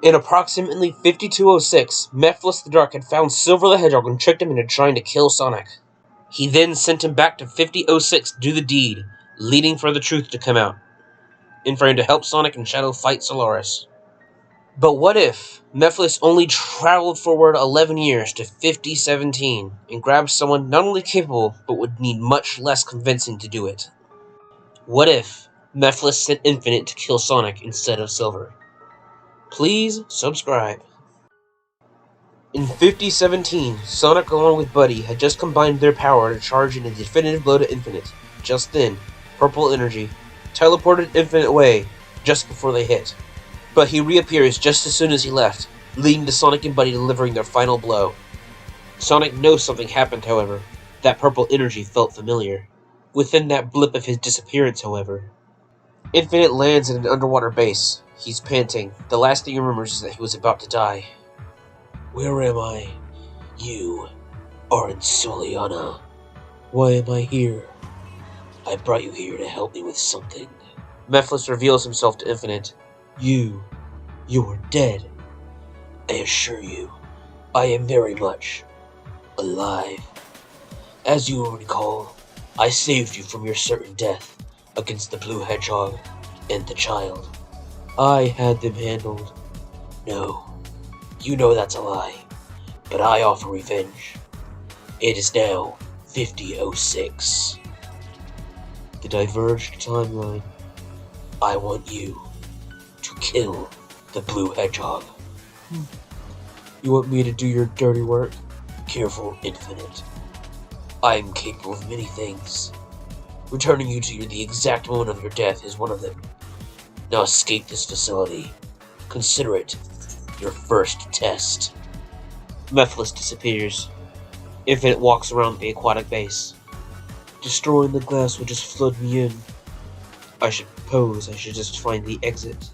In approximately 5206, Mephiles the Dark had found Silver the Hedgehog and tricked him into trying to kill Sonic. He then sent him back to 5006 to do the deed, leading for the truth to come out, and for him to help Sonic and Shadow fight Solaris. But what if Mephiles only traveled forward 11 years to 5017 and grabbed someone not only capable, but would need much less convincing to do it? What if Mephiles sent Infinite to kill Sonic instead of Silver? Please subscribe. In 5017, Sonic along with Buddy had just combined their power to charge in a definitive blow to Infinite. Just then, Purple Energy teleported Infinite away just before they hit. But he reappears just as soon as he left, leading to Sonic and Buddy delivering their final blow. Sonic knows something happened, however. That purple energy felt familiar. Within that blip of his disappearance, however, Infinite lands in an underwater base. He's panting. The last thing he remembers is that he was about to die. Where am I? You are in Soliana. Why am I here? I brought you here to help me with something. Mephiles reveals himself to Infinite. You're dead. I assure you, I am very much alive. As you will recall, I saved you from your certain death against the Blue Hedgehog and the child. I had them handled. No, you know that's a lie, but I offer revenge. It is now 5006. The diverged timeline. I want you to kill the Blue Hedgehog. You want me to do your dirty work? Careful, Infinite. I am capable of many things. Returning you to the exact moment of your death is one of them. Now escape this facility. Consider it your first test. Mephiles disappears. Infinite walks around the aquatic base. Destroying the glass will just flood me in. I suppose I should just find the exit.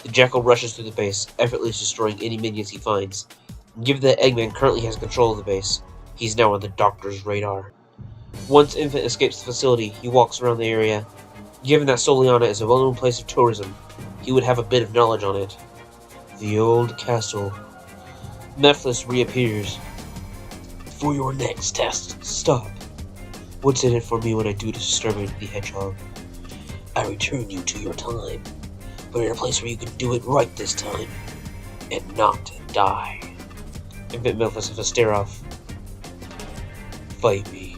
The Jackal rushes through the base, effortlessly destroying any minions he finds. Given that Eggman currently has control of the base, he's now on the Doctor's radar. Once Infinite escapes the facility, he walks around the area. Given that Soliana is a well-known place of tourism, he would have a bit of knowledge on it. The old castle. Mephiles reappears. For your next test, stop. What's in it for me when I do exterminate the Hedgehog? I return you to your time, but in a place where you can do it right this time, and not die. Infinite Mephiles has a stare off. Fight me.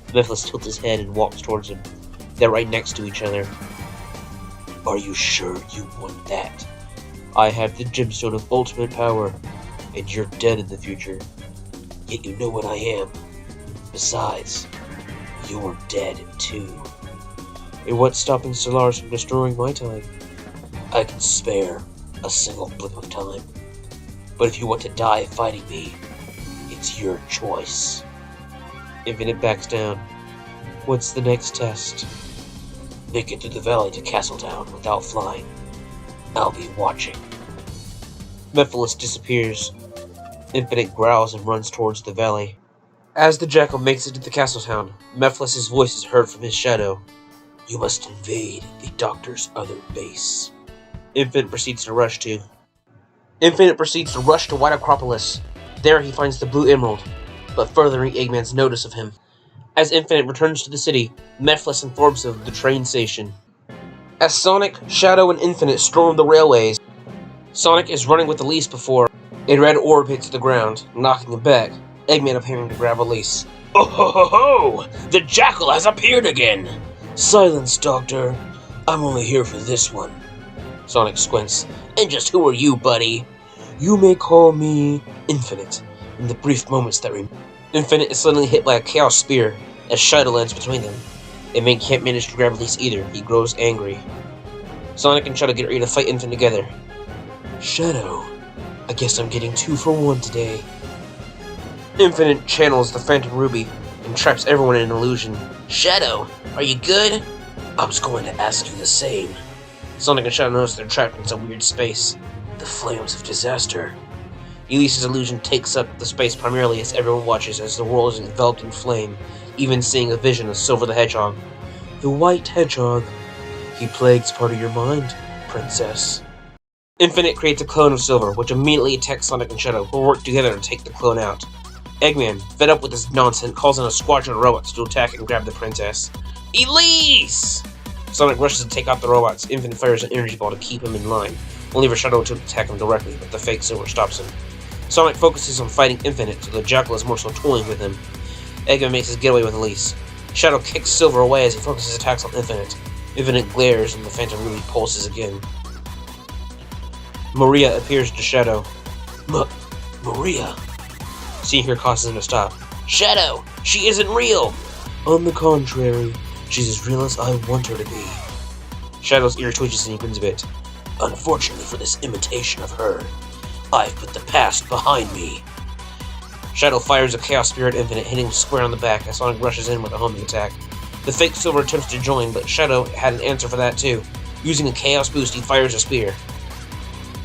Mephiles tilts his head and walks towards him. They're right next to each other. Are you sure you want that? I have the gemstone of ultimate power, and you're dead in the future. Yet you know what I am. Besides, you're dead too. And what's stopping Solaris from destroying my time? I can spare a single blip of time. But if you want to die fighting me, it's your choice. Infinite backs down. What's the next test? Make it through the valley to Castletown without flying. I'll be watching. Mephiles disappears. Infinite growls and runs towards the valley. As the Jackal makes it to the Castletown, Mephiles' voice is heard from his shadow. You must invade the Doctor's other base. Infinite proceeds to rush to White Acropolis. There he finds the Blue Emerald, but furthering Eggman's notice of him. As Infinite returns to the city, Mephiles informs him of the train station. As Sonic, Shadow, and Infinite storm the railways, Sonic is running with Elise before a red orb hits the ground, knocking him back, Eggman appearing to grab Elise. Oh ho ho ho! The Jackal has appeared again! Silence, Doctor. I'm only here for this one. Sonic squints. And just who are you, buddy? You may call me Infinite. In the brief moments that remain. Infinite is suddenly hit by a Chaos Spear as Shadow lands between them. Eggman can't manage to grab Elise either. He grows angry. Sonic and Shadow get ready to fight Infinite together. Shadow, I guess I'm getting 2 for 1 today. Infinite channels the Phantom Ruby and traps everyone in an illusion. Shadow, are you good? I was going to ask you the same. Sonic and Shadow notice they're trapped in some weird space. The flames of disaster. Elise's illusion takes up the space primarily as everyone watches as the world is enveloped in flame, even seeing a vision of Silver the Hedgehog. The White Hedgehog. He plagues part of your mind, Princess. Infinite creates a clone of Silver, which immediately attacks Sonic and Shadow, who work together to take the clone out. Eggman, fed up with this nonsense, calls in a squadron of robots to attack and grab the princess. Elise! Sonic rushes to take out the robots. Infinite fires an energy ball to keep him in line, only for Shadow to attack him directly, but the fake Silver stops him. Sonic focuses on fighting Infinite, so the Jackal is more so toying with him. Eggman makes his getaway with Elise. Shadow kicks Silver away as he focuses attacks on Infinite. Infinite glares and the Phantom Ruby pulses again. Maria appears to Shadow. Maria? Seeing her causes him to stop. Shadow! She isn't real! On the contrary, she's as real as I want her to be. Shadow's ear twitches and he grins a bit. Unfortunately for this imitation of her, I've put the past behind me. Shadow fires a Chaos Spirit Infinite, hitting him square on the back as Sonic rushes in with a homing attack. The fake Silver attempts to join, but Shadow had an answer for that too. Using a Chaos Boost, he fires a spear,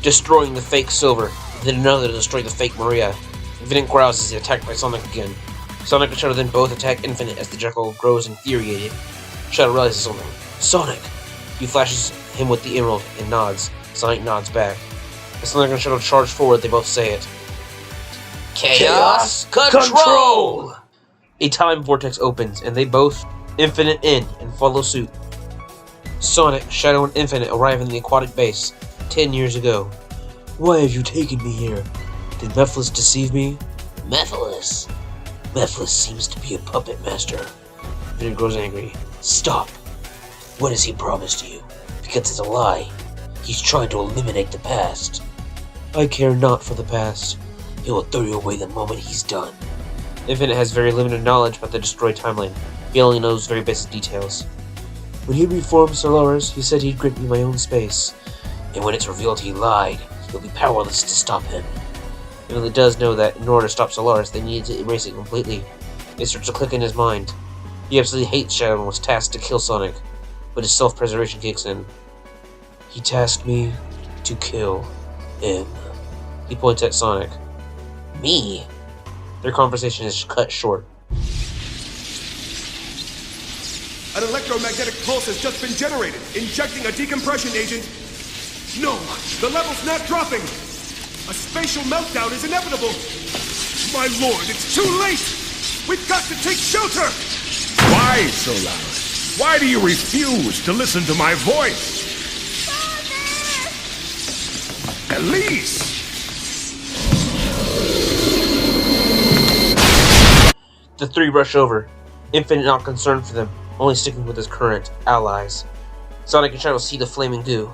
destroying the fake Silver, then another to destroy the fake Maria. Infinite growls as he attacked by Sonic again. Sonic and Shadow then both attack Infinite as the Jackal grows infuriated. Shadow realizes something. Sonic! He flashes him with the emerald and nods. Sonic nods back. As Sonic and Shadow charge forward, they both say it. Chaos Control! A time vortex opens, and they both Infinite in and follow suit. Sonic, Shadow, and Infinite arrive in the aquatic base 10 years ago. Why have you taken me here? Did Mephiles deceive me? Mephiles? Mephiles seems to be a puppet master. Infinite grows angry. Stop. What has he promised you? Because it's a lie. He's trying to eliminate the past. I care not for the past. He will throw you away the moment he's done. Infinite has very limited knowledge about the destroyed timeline. He only knows very basic details. When he reformed Solaris, he said he'd grant me my own space. And when it's revealed he lied, you'll be powerless to stop him. Infinite does know that in order to stop Solaris, they needed to erase it completely. It starts to click in his mind. He absolutely hates Shadow and was tasked to kill Sonic, but his self-preservation kicks in. He tasked me to kill him. He points at Sonic. Me? Their conversation is cut short. An electromagnetic pulse has just been generated, injecting a decompression agent. No, the level's not dropping. A spatial meltdown is inevitable. My lord, it's too late. We've got to take shelter. Why, Solaris? Why do you refuse to listen to my voice? Father! Elise! The three rush over, Infinite not concerned for them, only sticking with his current allies. Sonic and Shadow see the flaming goo.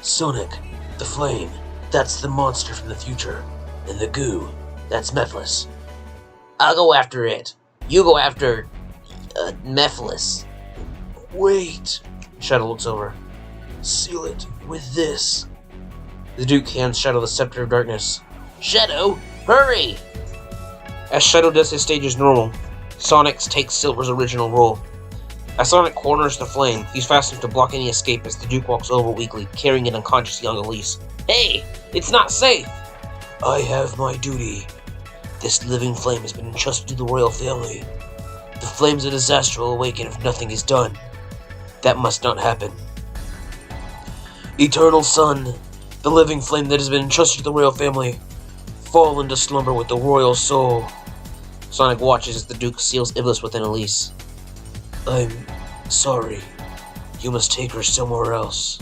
Sonic, the flame, that's the monster from the future. And the goo, that's Mephiles. I'll go after it. You go after... Mephiles. Wait. Shadow looks over. Seal it with this. The Duke hands Shadow the Scepter of Darkness. Shadow, hurry! As Shadow does his stage as normal, Sonic takes Silver's original role. As Sonic corners the flame, he's fast enough to block any escape as the Duke walks over weakly, carrying an unconscious young Elise. Hey! It's not safe! I have my duty. This living flame has been entrusted to the royal family. The flames of disaster will awaken if nothing is done. That must not happen. Eternal Sun, the living flame that has been entrusted to the royal family, fall into slumber with the royal soul. Sonic watches as the Duke seals Iblis within Elise. I'm sorry. You must take her somewhere else.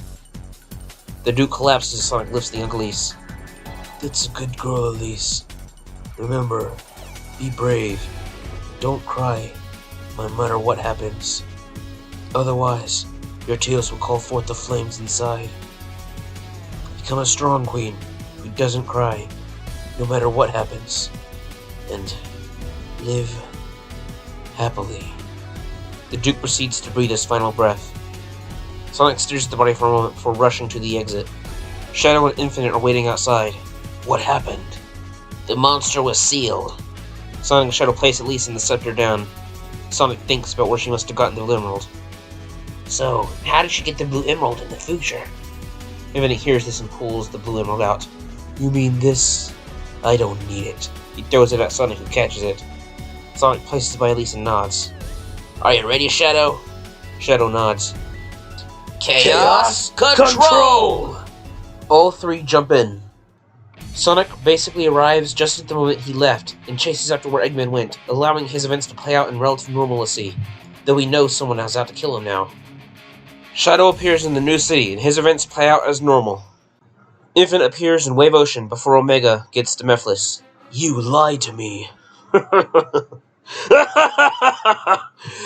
The Duke collapses as Sonic lifts the young Elise. That's a good girl, Elise. Remember, be brave. Don't cry, no matter what happens. Otherwise, your tears will call forth the flames inside. Become a strong queen who doesn't cry, no matter what happens. And live happily. The Duke proceeds to breathe his final breath. Sonic stares at the body for a moment before rushing to the exit. Shadow and Infinite are waiting outside. What happened? The monster was sealed. Sonic and Shadow place Elise and the scepter down. Sonic thinks about where she must have gotten the blue emerald. So, how did she get the blue emerald in the future? Infinite hears this and pulls the blue emerald out. You mean this? I don't need it. He throws it at Sonic, who catches it. Sonic places it by Elise and nods. Are you ready, Shadow? Shadow nods. Chaos Control! All three jump in. Sonic basically arrives just at the moment he left, and chases after where Eggman went, allowing his events to play out in relative normalcy, though he knows someone is out to kill him now. Shadow appears in the new city, and his events play out as normal. Infinite appears in Wave Ocean before Omega gets to Mephiles. You lied to me.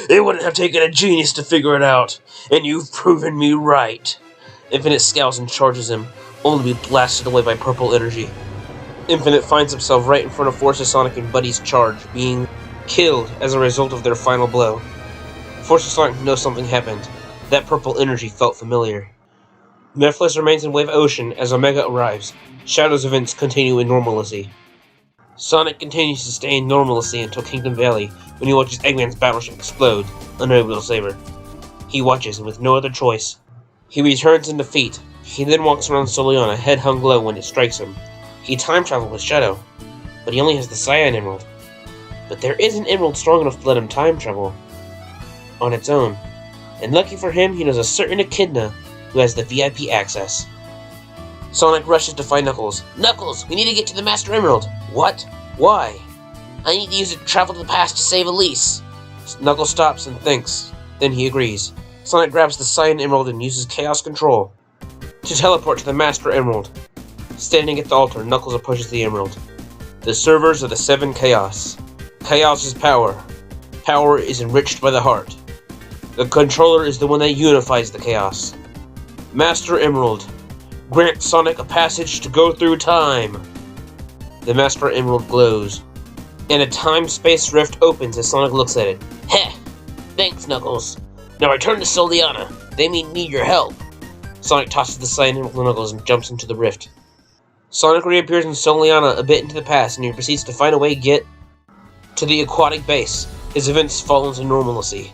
It wouldn't have taken a genius to figure it out, and you've proven me right. Infinite scowls and charges him, only to be blasted away by purple energy. Infinite finds himself right in front of Forces Sonic and Buddy's charge, being killed as a result of their final blow. Forces Sonic knows something happened. That purple energy felt familiar. Mephiles remains in Wave Ocean as Omega arrives. Shadow's events continue in normalcy. Sonic continues to stay in normalcy until Kingdom Valley, when he watches Eggman's battleship explode, unable to save her. He watches, and with no other choice, he returns in defeat. He then walks around Soliana, head hung low when it strikes him. He time traveled with Shadow, but he only has the Cyan Emerald. But there is an emerald strong enough to let him time travel on its own. And lucky for him, he knows a certain Echidna who has the VIP access. Sonic rushes to find Knuckles. Knuckles, we need to get to the Master Emerald. What? Why? I need to use it to travel to the past to save Elise. Knuckles stops and thinks. Then he agrees. Sonic grabs the Cyan Emerald and uses Chaos Control to teleport to the Master Emerald. Standing at the altar, Knuckles approaches the Emerald. The servers are the 7 Chaos. Chaos is power. Power is enriched by the heart. The controller is the one that unifies the Chaos. Master Emerald. Grant Sonic a passage to go through time. The Master Emerald glows, and a time-space rift opens as Sonic looks at it. Heh! Thanks, Knuckles. Now return to Soliana. They may need your help. Sonic tosses the Cyan Emerald to Knuckles and jumps into the rift. Sonic reappears in Soliana a bit into the past, and he proceeds to find a way to get to the aquatic base. His events fall into normalcy.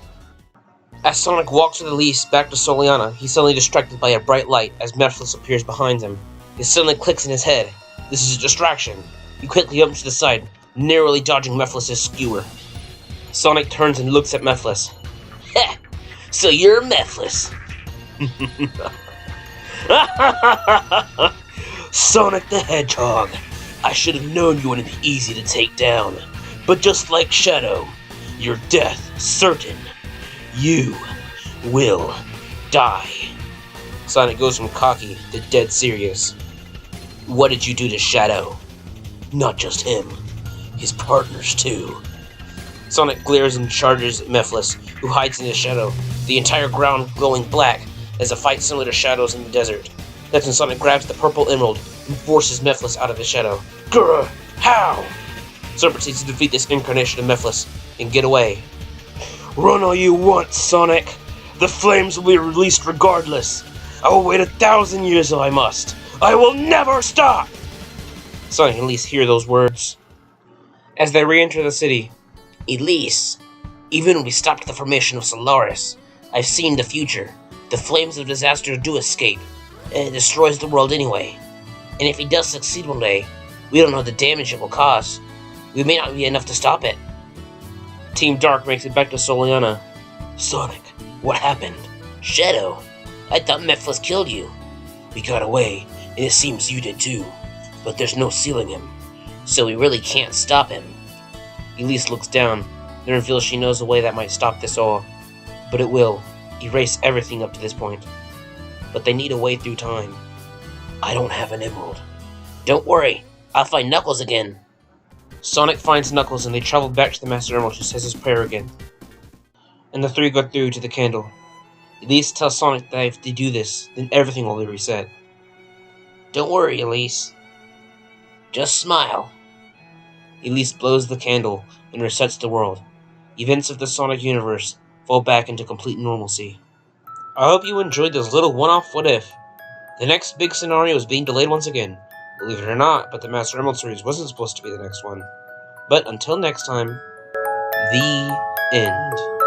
As Sonic walks with Elise back to Soliana, he's suddenly distracted by a bright light as Mephiles appears behind him. It suddenly clicks in his head. This is a distraction. He quickly jumps to the side, narrowly dodging Mephiles' skewer. Sonic turns and looks at Mephiles. Heh! So you're Mephiles! Sonic the Hedgehog! I should have known you wouldn't be easy to take down. But just like Shadow, your death certain. You will die. Sonic goes from cocky to dead serious. What did you do to Shadow? Not just him, his partners too. Sonic glares and charges at Mephiles, who hides in his shadow, the entire ground glowing black as a fight similar to Shadow's in the desert. That's when Sonic grabs the purple emerald and forces Mephiles out of his shadow. Grr! How? Sonic proceeds to defeat this incarnation of Mephiles and get away. Run all you want, Sonic! The flames will be released regardless! I will wait 1,000 years if I must! I will never stop! Sonic and Elise hear those words. As they re-enter the city, Elise, even when we stopped the formation of Solaris, I've seen the future. The flames of disaster do escape, and it destroys the world anyway. And if he does succeed one day, we don't know the damage it will cause. We may not be enough to stop it. Team Dark makes it back to Soliana. Sonic, what happened? Shadow, I thought Mephiles killed you. We got away, and it seems you did too. But there's no sealing him, so we really can't stop him. Elise looks down, then reveals she knows a way that might stop this all. But it will erase everything up to this point. But they need a way through time. I don't have an emerald. Don't worry, I'll find Knuckles again. Sonic finds Knuckles and they travel back to the Master Emerald, who says his prayer again. And the three go through to the candle. Elise tells Sonic that if they do this, then everything will be reset. Don't worry, Elise. Just smile. Elise blows the candle and resets the world. Events of the Sonic universe fall back into complete normalcy. I hope you enjoyed this little one-off what if. The next big scenario is being delayed once again. Believe it or not, but the Master Emerald series wasn't supposed to be the next one. But until next time, the end.